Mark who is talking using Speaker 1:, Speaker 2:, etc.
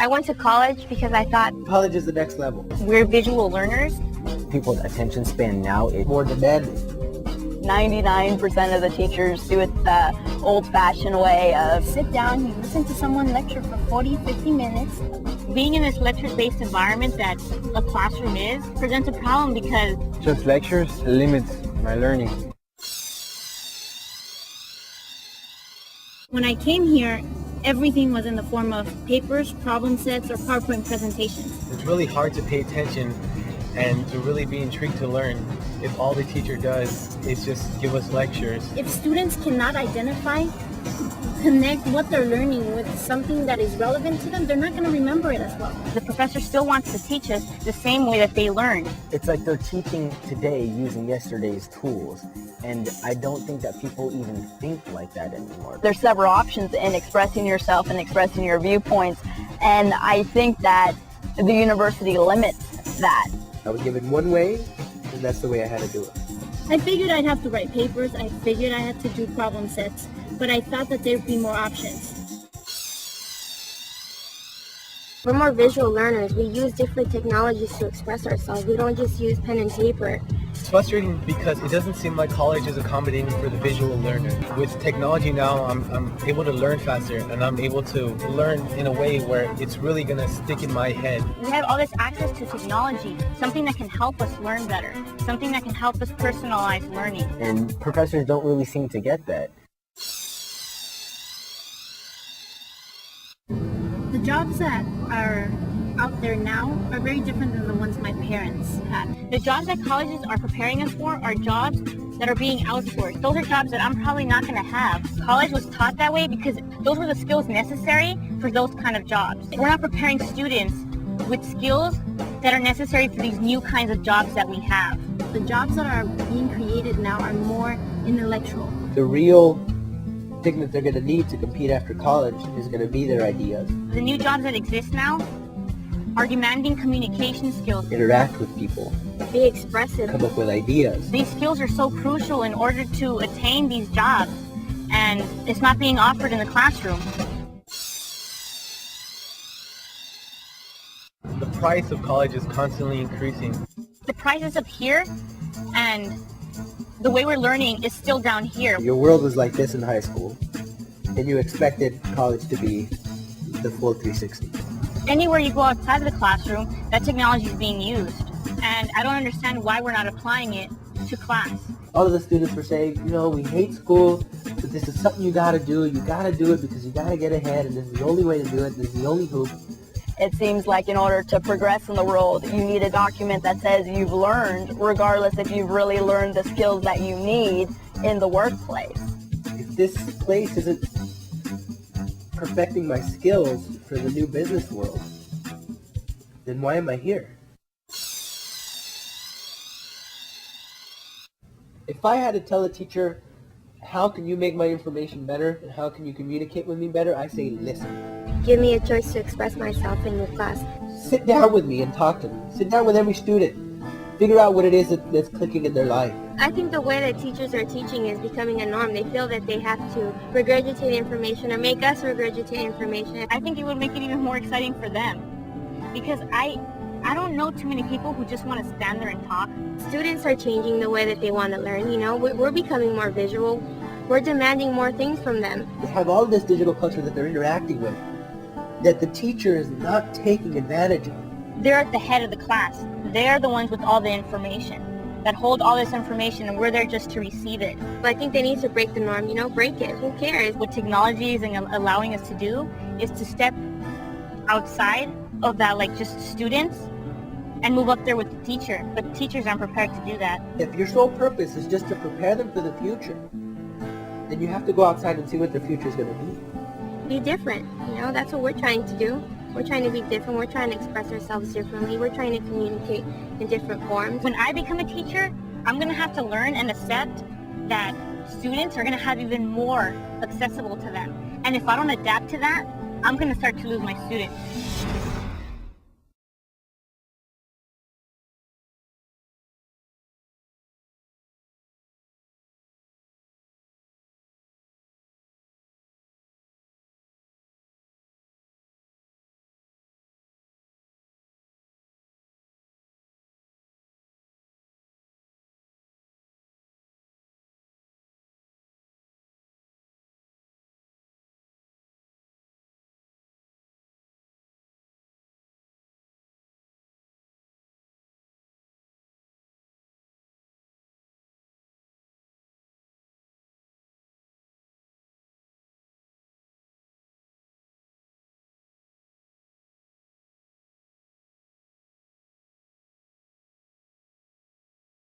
Speaker 1: I went to college because I thought
Speaker 2: College is the next level.
Speaker 1: we're visual learners.
Speaker 3: People's attention span now is
Speaker 2: More demanding.
Speaker 4: 99% of the teachers do it the old-fashioned way of
Speaker 5: sit down, you listen to someone lecture for 40, 50 minutes.
Speaker 1: Being in this lecture-based environment that a classroom is presents a problem because
Speaker 3: just lectures limits my learning.
Speaker 5: When I came here, everything was in the form of papers, problem sets, or PowerPoint presentations.
Speaker 6: It's really hard to pay attention and to really be intrigued to learn if all the teacher does is just give us lectures.
Speaker 5: If students cannot identify, connect what they're learning with something that is relevant to them, they're not going to remember it as well.
Speaker 1: the professor still wants to teach us the same way that they learned.
Speaker 3: It's like they're teaching today using yesterday's tools, and I don't think that people even think like that anymore.
Speaker 4: there's several options in expressing yourself and expressing your viewpoints, and I think that the university limits that.
Speaker 2: I was given one way, and that's the way I had to do it.
Speaker 5: I figured I'd have to write papers, I figured I had to do problem sets, but I thought that there'd be more options.
Speaker 7: We're more visual learners. We use different technologies to express ourselves. We don't just use pen and paper.
Speaker 6: It's frustrating because it doesn't seem like college is accommodating for the visual learner. With technology now, I'm able to learn faster, and I'm able to learn in a way where it's really going to stick in my head.
Speaker 1: We have all this access to technology, something that can help us learn better, something that can help us personalize learning.
Speaker 3: And professors don't really seem to get that.
Speaker 5: The jobs that are out there now are very different than the ones my parents had.
Speaker 1: The jobs that colleges are preparing us for are jobs that are being outsourced. Those are jobs that I'm probably not going to have. College was taught that way because those were the skills necessary for those kind of jobs. We're not preparing students with skills that are necessary for these new kinds of jobs that we have.
Speaker 5: The jobs that are being created now are more intellectual.
Speaker 2: The real thing that they're going to need to compete after college is going to be their ideas.
Speaker 1: The new jobs that exist now are demanding communication skills.
Speaker 2: Interact with people.
Speaker 7: Be expressive.
Speaker 2: Come up with ideas.
Speaker 1: These skills are so crucial in order to attain these jobs, and it's not being offered in the classroom.
Speaker 6: The price of college is constantly increasing.
Speaker 1: The price is up here, and the way we're learning is still down here.
Speaker 2: Your world was like this in high school, and you expected college to be the full 360.
Speaker 1: Anywhere you go outside of the classroom, that technology is being used, and I don't understand why we're not applying it to class.
Speaker 2: All of the students were saying, we hate school, but this is something you gotta do. You gotta do it because you gotta get ahead, and this is the only way to do it. This is the only hoop.
Speaker 4: It seems like in order to progress in the world, you need a document that says you've learned, regardless if you've really learned the skills that you need in the workplace.
Speaker 2: If this place isn't perfecting my skills for the new business world, then why am I here? If I had to tell a teacher, how can you make my information better and how can you communicate with me better, I say listen.
Speaker 7: Give me a choice to express myself in your class.
Speaker 2: Sit down with me and talk to me. Sit down with every student. Figure out what it is that's clicking in their life.
Speaker 7: I think the way that teachers are teaching is becoming a norm. They feel that they have to regurgitate information or make us regurgitate information.
Speaker 1: I think it would make it even more exciting for them, because I don't know too many people who just want to stand there and talk.
Speaker 7: Students are changing the way that they want to learn. We're becoming more visual. We're demanding more things from them.
Speaker 2: They have all this digital culture that they're interacting with, that the teacher is not taking advantage of.
Speaker 1: They're at the head of the class. They're the ones with all the information, that hold all this information, and we're there just to receive it.
Speaker 7: But I think they need to break the norm, break it. Who cares?
Speaker 1: What technology is allowing us to do is to step outside of that, like just students, and move up there with the teacher. But teachers aren't prepared to do that.
Speaker 2: If your sole purpose is just to prepare them for the future, then you have to go outside and see what the future is going to be.
Speaker 7: Be different. That's what we're trying to do. We're trying to be different. We're trying to express ourselves differently. We're trying to communicate in different forms.
Speaker 1: When I become a teacher, I'm going to have to learn and accept that students are going to have even more accessible to them. And if I don't adapt to that, I'm going to start to lose my students.